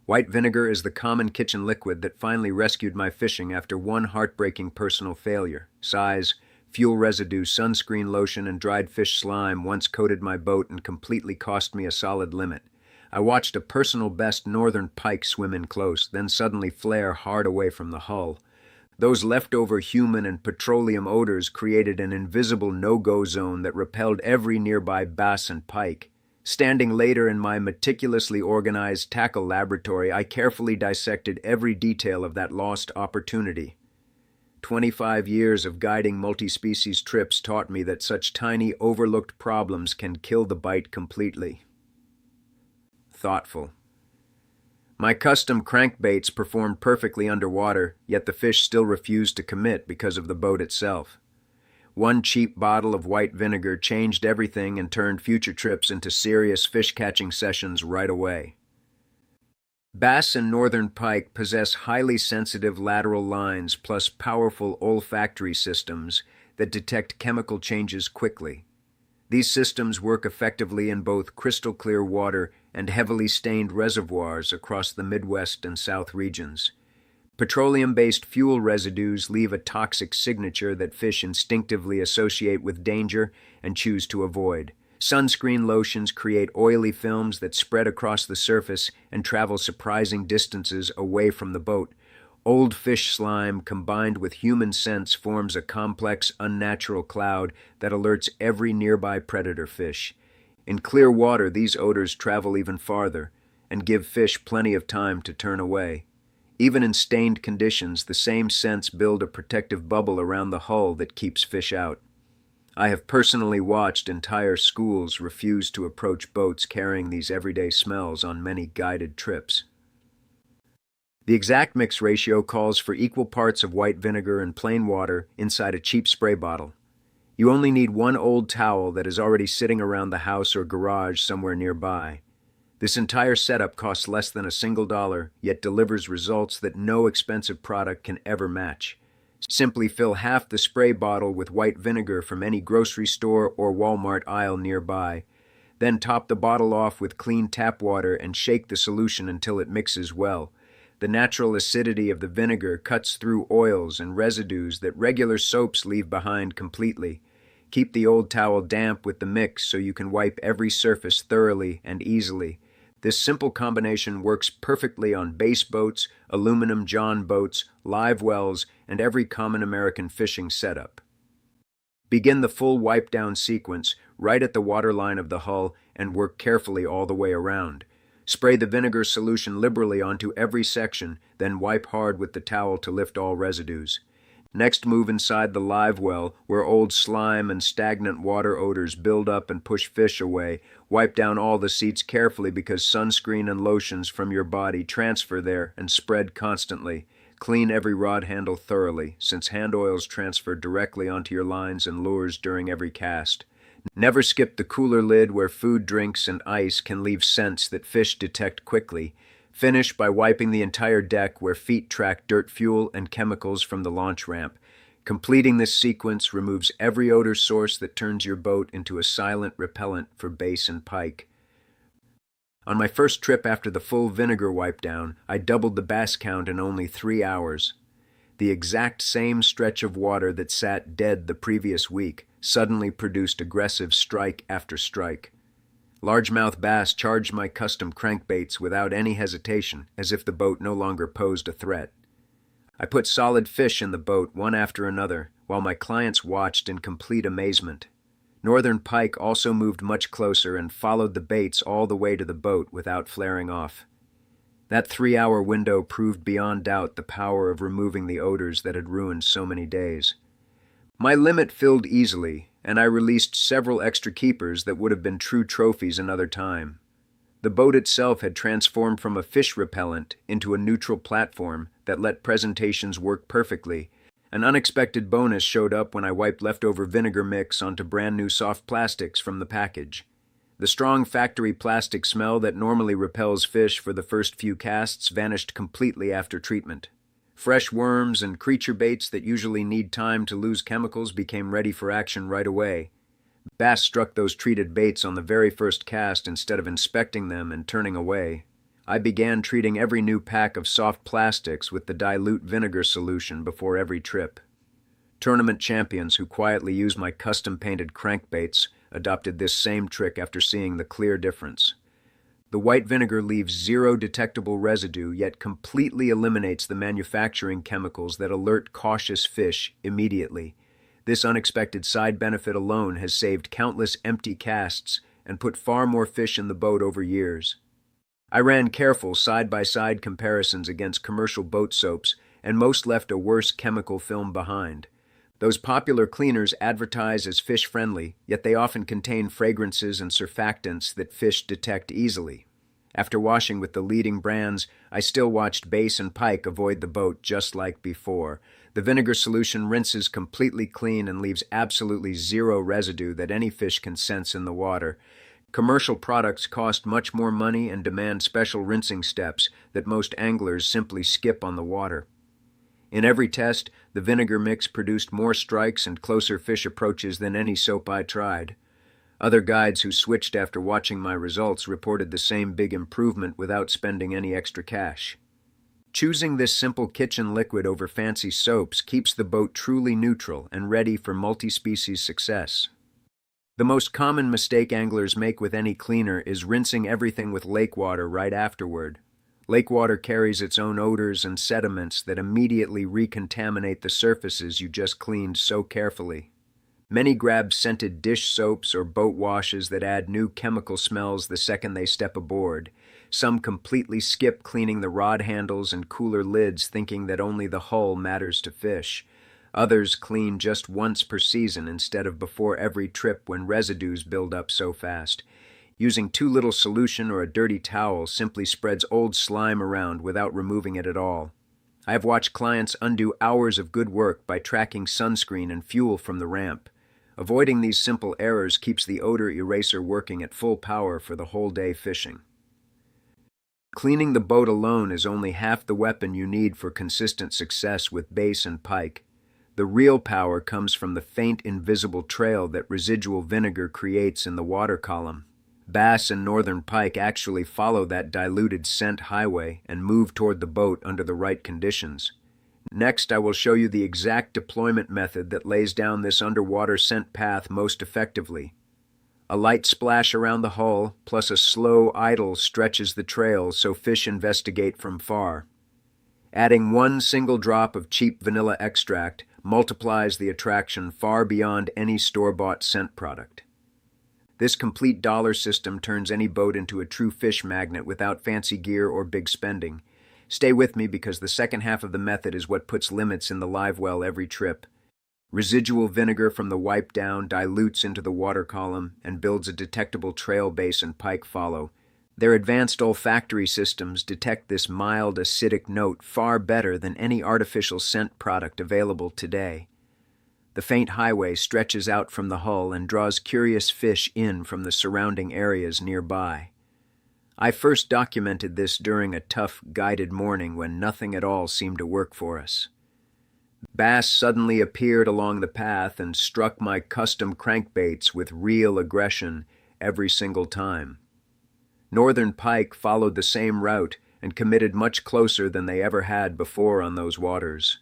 White vinegar is the common kitchen liquid that finally rescued my fishing after one heartbreaking personal failure. Size, fuel residue, sunscreen lotion, and dried fish slime once coated my boat and completely cost me a solid limit. I watched a personal best northern pike swim in close, then suddenly flare hard away from the hull. Those leftover human and petroleum odors created an invisible no-go zone that repelled every nearby bass and pike. Standing later in my meticulously organized tackle laboratory, I carefully dissected every detail of that lost opportunity. 25 years of guiding multi-species trips taught me that such tiny, overlooked problems can kill the bite completely. Thoughtful. My custom crankbaits performed perfectly underwater, yet the fish still refused to commit because of the boat itself. One cheap bottle of white vinegar changed everything and turned future trips into serious fish-catching sessions right away. Bass and northern pike possess highly sensitive lateral lines plus powerful olfactory systems that detect chemical changes quickly. These systems work effectively in both crystal-clear water and heavily stained reservoirs across the Midwest and South regions. Petroleum-based fuel residues leave a toxic signature that fish instinctively associate with danger and choose to avoid. Sunscreen lotions create oily films that spread across the surface and travel surprising distances away from the boat. Old fish slime combined with human scents forms a complex, unnatural cloud that alerts every nearby predator fish. In clear water, these odors travel even farther and give fish plenty of time to turn away. Even in stained conditions, the same scents build a protective bubble around the hull that keeps fish out. I have personally watched entire schools refuse to approach boats carrying these everyday smells on many guided trips. The exact mix ratio calls for equal parts of white vinegar and plain water inside a cheap spray bottle. You only need one old towel that is already sitting around the house or garage somewhere nearby. This entire setup costs less than $1, yet delivers results that no expensive product can ever match. Simply fill half the spray bottle with white vinegar from any grocery store or Walmart aisle nearby. Then top the bottle off with clean tap water and shake the solution until it mixes well. The natural acidity of the vinegar cuts through oils and residues that regular soaps leave behind completely. Keep the old towel damp with the mix so you can wipe every surface thoroughly and easily. This simple combination works perfectly on bass boats, aluminum john boats, live wells, and every common American fishing setup. Begin the full wipe-down sequence right at the waterline of the hull and work carefully all the way around. Spray the vinegar solution liberally onto every section, then wipe hard with the towel to lift all residues. Next, move inside the live well, where old slime and stagnant water odors build up and push fish away. Wipe down all the seats carefully because sunscreen and lotions from your body transfer there and spread constantly. Clean every rod handle thoroughly, since hand oils transfer directly onto your lines and lures during every cast. Never skip the cooler lid where food, drinks, and ice can leave scents that fish detect quickly. Finish by wiping the entire deck where feet track dirt fuel and chemicals from the launch ramp. Completing this sequence removes every odor source that turns your boat into a silent repellent for bass and pike. On my first trip after the full vinegar wipe down, I doubled the bass count in only 3 hours. The exact same stretch of water that sat dead the previous week suddenly produced aggressive strike after strike. Largemouth bass charged my custom crankbaits without any hesitation, as if the boat no longer posed a threat. I put solid fish in the boat one after another, while my clients watched in complete amazement. Northern pike also moved much closer and followed the baits all the way to the boat without flaring off. That 3-hour window proved beyond doubt the power of removing the odors that had ruined so many days. My limit filled easily, and I released several extra keepers that would have been true trophies another time. The boat itself had transformed from a fish repellent into a neutral platform that let presentations work perfectly. An unexpected bonus showed up when I wiped leftover vinegar mix onto brand new soft plastics from the package. The strong factory plastic smell that normally repels fish for the first few casts vanished completely after treatment. Fresh worms and creature baits that usually need time to lose chemicals became ready for action right away. Bass struck those treated baits on the very first cast instead of inspecting them and turning away. I began treating every new pack of soft plastics with the dilute vinegar solution before every trip. Tournament champions who quietly use my custom-painted crankbaits adopted this same trick after seeing the clear difference. The white vinegar leaves zero detectable residue, yet completely eliminates the manufacturing chemicals that alert cautious fish immediately. This unexpected side benefit alone has saved countless empty casts and put far more fish in the boat over years. I ran careful side-by-side comparisons against commercial boat soaps, and most left a worse chemical film behind. Those popular cleaners advertise as fish-friendly, yet they often contain fragrances and surfactants that fish detect easily. After washing with the leading brands, I still watched bass and pike avoid the boat just like before. The vinegar solution rinses completely clean and leaves absolutely zero residue that any fish can sense in the water. Commercial products cost much more money and demand special rinsing steps that most anglers simply skip on the water. In every test, the vinegar mix produced more strikes and closer fish approaches than any soap I tried. Other guides who switched after watching my results reported the same big improvement without spending any extra cash. Choosing this simple kitchen liquid over fancy soaps keeps the boat truly neutral and ready for multi-species success. The most common mistake anglers make with any cleaner is rinsing everything with lake water right afterward. Lake water carries its own odors and sediments that immediately recontaminate the surfaces you just cleaned so carefully. Many grab scented dish soaps or boat washes that add new chemical smells the second they step aboard. Some completely skip cleaning the rod handles and cooler lids, thinking that only the hull matters to fish. Others clean just once per season instead of before every trip when residues build up so fast. Using too little solution or a dirty towel simply spreads old slime around without removing it at all. I have watched clients undo hours of good work by tracking sunscreen and fuel from the ramp. Avoiding these simple errors keeps the odor eraser working at full power for the whole day fishing. Cleaning the boat alone is only half the weapon you need for consistent success with bass and pike. The real power comes from the faint, invisible trail that residual vinegar creates in the water column. Bass and northern pike actually follow that diluted scent highway and move toward the boat under the right conditions. Next, I will show you the exact deployment method that lays down this underwater scent path most effectively. A light splash around the hull, plus a slow idle stretches the trail so fish investigate from far. Adding one single drop of cheap vanilla extract multiplies the attraction far beyond any store-bought scent product. This complete dollar system turns any boat into a true fish magnet without fancy gear or big spending. Stay with me because the second half of the method is what puts limits in the live well every trip. Residual vinegar from the wipe down dilutes into the water column and builds a detectable trail bass and pike follow. Their advanced olfactory systems detect this mild acidic note far better than any artificial scent product available today. The faint highway stretches out from the hull and draws curious fish in from the surrounding areas nearby. I first documented this during a tough, guided morning when nothing at all seemed to work for us. Bass suddenly appeared along the path and struck my custom crankbaits with real aggression every single time. Northern pike followed the same route and committed much closer than they ever had before on those waters.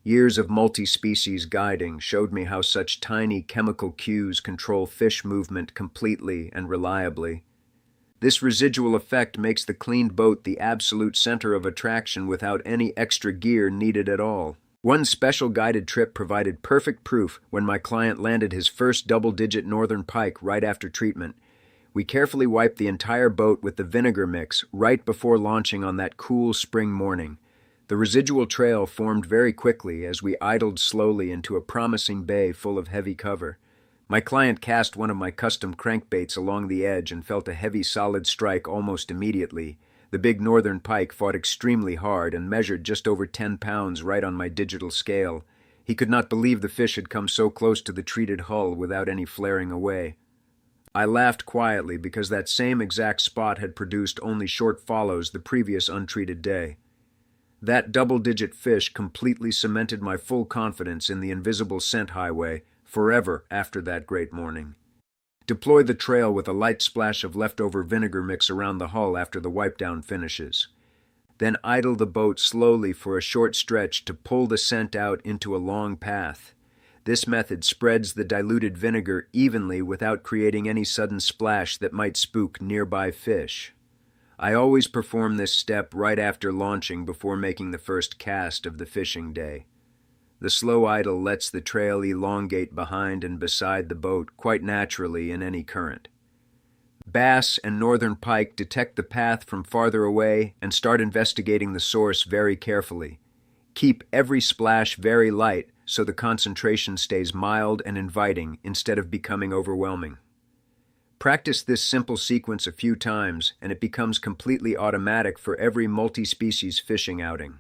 Years of multi-species guiding showed me how such tiny chemical cues control fish movement completely and reliably. This residual effect makes the cleaned boat the absolute center of attraction without any extra gear needed at all. One special guided trip provided perfect proof when my client landed his first double-digit northern pike right after treatment. We carefully wiped the entire boat with the vinegar mix right before launching on that cool spring morning. The residual trail formed very quickly as we idled slowly into a promising bay full of heavy cover. My client cast one of my custom crankbaits along the edge and felt a heavy solid strike almost immediately. The big northern pike fought extremely hard and measured just over 10 pounds right on my digital scale. He could not believe the fish had come so close to the treated hull without any flaring away. I laughed quietly because that same exact spot had produced only short follows the previous untreated day. That double-digit fish completely cemented my full confidence in the invisible scent highway forever after that great morning. Deploy the trail with a light splash of leftover vinegar mix around the hull after the wipe down finishes. Then idle the boat slowly for a short stretch to pull the scent out into a long path. This method spreads the diluted vinegar evenly without creating any sudden splash that might spook nearby fish. I always perform this step right after launching before making the first cast of the fishing day. The slow idle lets the trail elongate behind and beside the boat quite naturally in any current. Bass and northern pike detect the path from farther away and start investigating the source very carefully. Keep every splash very light so the concentration stays mild and inviting instead of becoming overwhelming. Practice this simple sequence a few times and it becomes completely automatic for every multi-species fishing outing.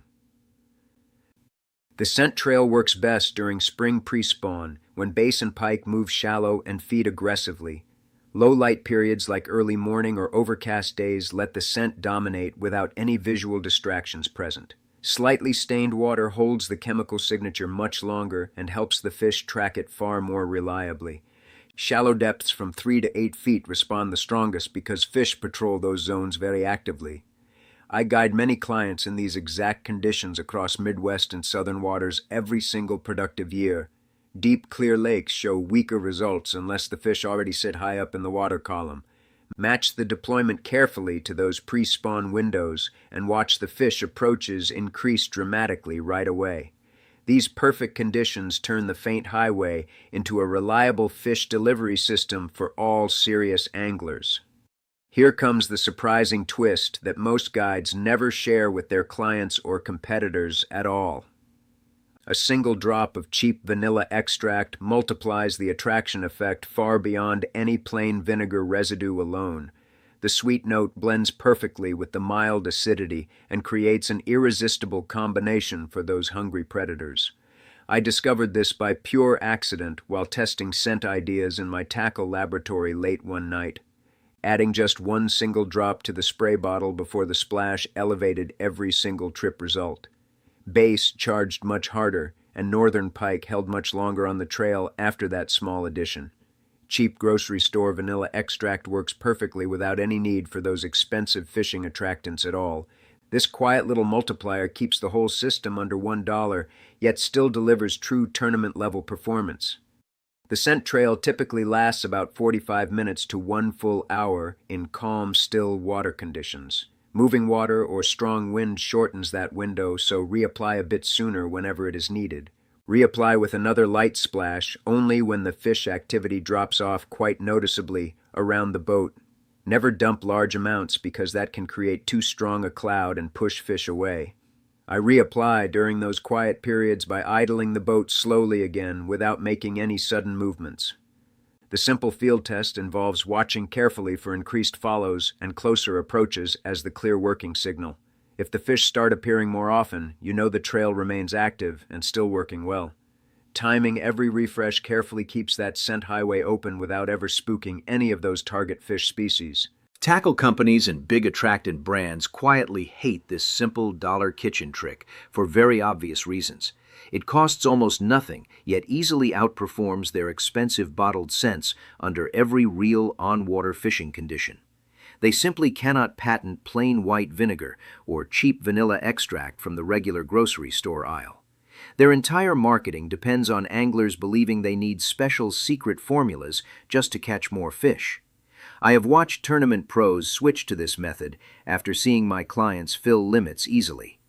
The scent trail works best during spring pre-spawn when bass and pike move shallow and feed aggressively. Low light periods like early morning or overcast days let the scent dominate without any visual distractions present. Slightly stained water holds the chemical signature much longer and helps the fish track it far more reliably. Shallow depths from 3 to 8 feet respond the strongest because fish patrol those zones very actively. I guide many clients in these exact conditions across Midwest and Southern waters every single productive year. Deep, clear lakes show weaker results unless the fish already sit high up in the water column. Match the deployment carefully to those pre-spawn windows and watch the fish approaches increase dramatically right away. These perfect conditions turn the faint highway into a reliable fish delivery system for all serious anglers. Here comes the surprising twist that most guides never share with their clients or competitors at all. A single drop of cheap vanilla extract multiplies the attraction effect far beyond any plain vinegar residue alone. The sweet note blends perfectly with the mild acidity and creates an irresistible combination for those hungry predators. I discovered this by pure accident while testing scent ideas in my tackle laboratory late one night. Adding just one single drop to the spray bottle before the splash elevated every single trip result. Bass charged much harder, and northern pike held much longer on the trail after that small addition. Cheap grocery store vanilla extract works perfectly without any need for those expensive fishing attractants at all. This quiet little multiplier keeps the whole system under $1, yet still delivers true tournament-level performance. The scent trail typically lasts about 45 minutes to 1 full hour in calm, still water conditions. Moving water or strong wind shortens that window, so reapply a bit sooner whenever it is needed. Reapply with another light splash only when the fish activity drops off quite noticeably around the boat. Never dump large amounts because that can create too strong a cloud and push fish away. I reapply during those quiet periods by idling the boat slowly again without making any sudden movements. The simple field test involves watching carefully for increased follows and closer approaches as the clear working signal. If the fish start appearing more often, you know the trail remains active and still working well. Timing every refresh carefully keeps that scent highway open without ever spooking any of those target fish species. Tackle companies and big attractant brands quietly hate this simple dollar kitchen trick for very obvious reasons. It costs almost nothing, yet easily outperforms their expensive bottled scents under every real on-water fishing condition. They simply cannot patent plain white vinegar or cheap vanilla extract from the regular grocery store aisle. Their entire marketing depends on anglers believing they need special secret formulas just to catch more fish. I have watched tournament pros switch to this method after seeing my clients fill limits easily.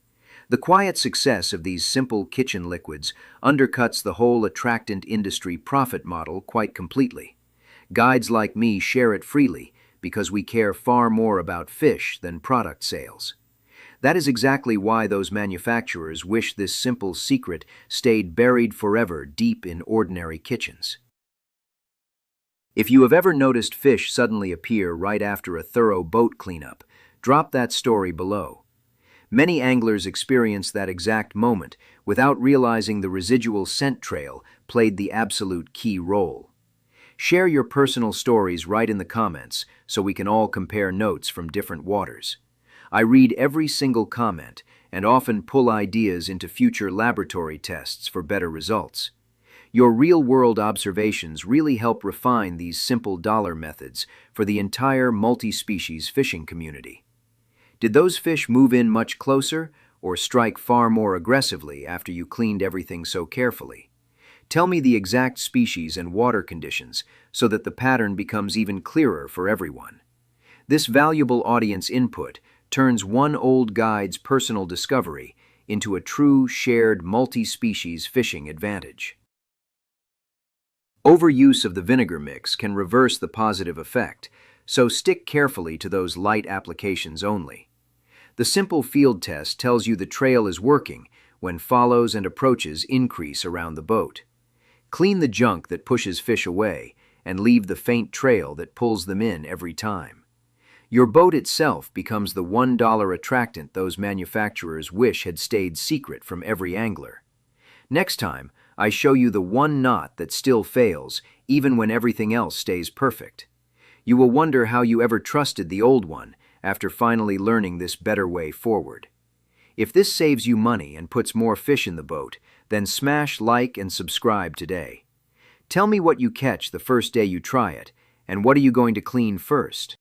The quiet success of these simple kitchen liquids undercuts the whole attractant industry profit model quite completely. Guides like me share it freely because we care far more about fish than product sales. That is exactly why those manufacturers wish this simple secret stayed buried forever deep in ordinary kitchens. If you have ever noticed fish suddenly appear right after a thorough boat cleanup, drop that story below. Many anglers experience that exact moment without realizing the residual scent trail played the absolute key role. Share your personal stories right in the comments so we can all compare notes from different waters. I read every single comment and often pull ideas into future laboratory tests for better results. Your real-world observations really help refine these simple dollar methods for the entire multi-species fishing community. Did those fish move in much closer or strike far more aggressively after you cleaned everything so carefully? Tell me the exact species and water conditions so that the pattern becomes even clearer for everyone. This valuable audience input turns one old guide's personal discovery into a true shared multi-species fishing advantage. Overuse of the vinegar mix can reverse the positive effect, so stick carefully to those light applications only. The simple field test tells you the trail is working when follows and approaches increase around the boat. Clean the junk that pushes fish away and leave the faint trail that pulls them in every time. Your boat itself becomes the $1 attractant those manufacturers wish had stayed secret from every angler. Next time, I show you the one knot that still fails, even when everything else stays perfect. You will wonder how you ever trusted the old one after finally learning this better way forward. If this saves you money and puts more fish in the boat, then smash like and subscribe today. Tell me what you catch the first day you try it, and what are you going to clean first?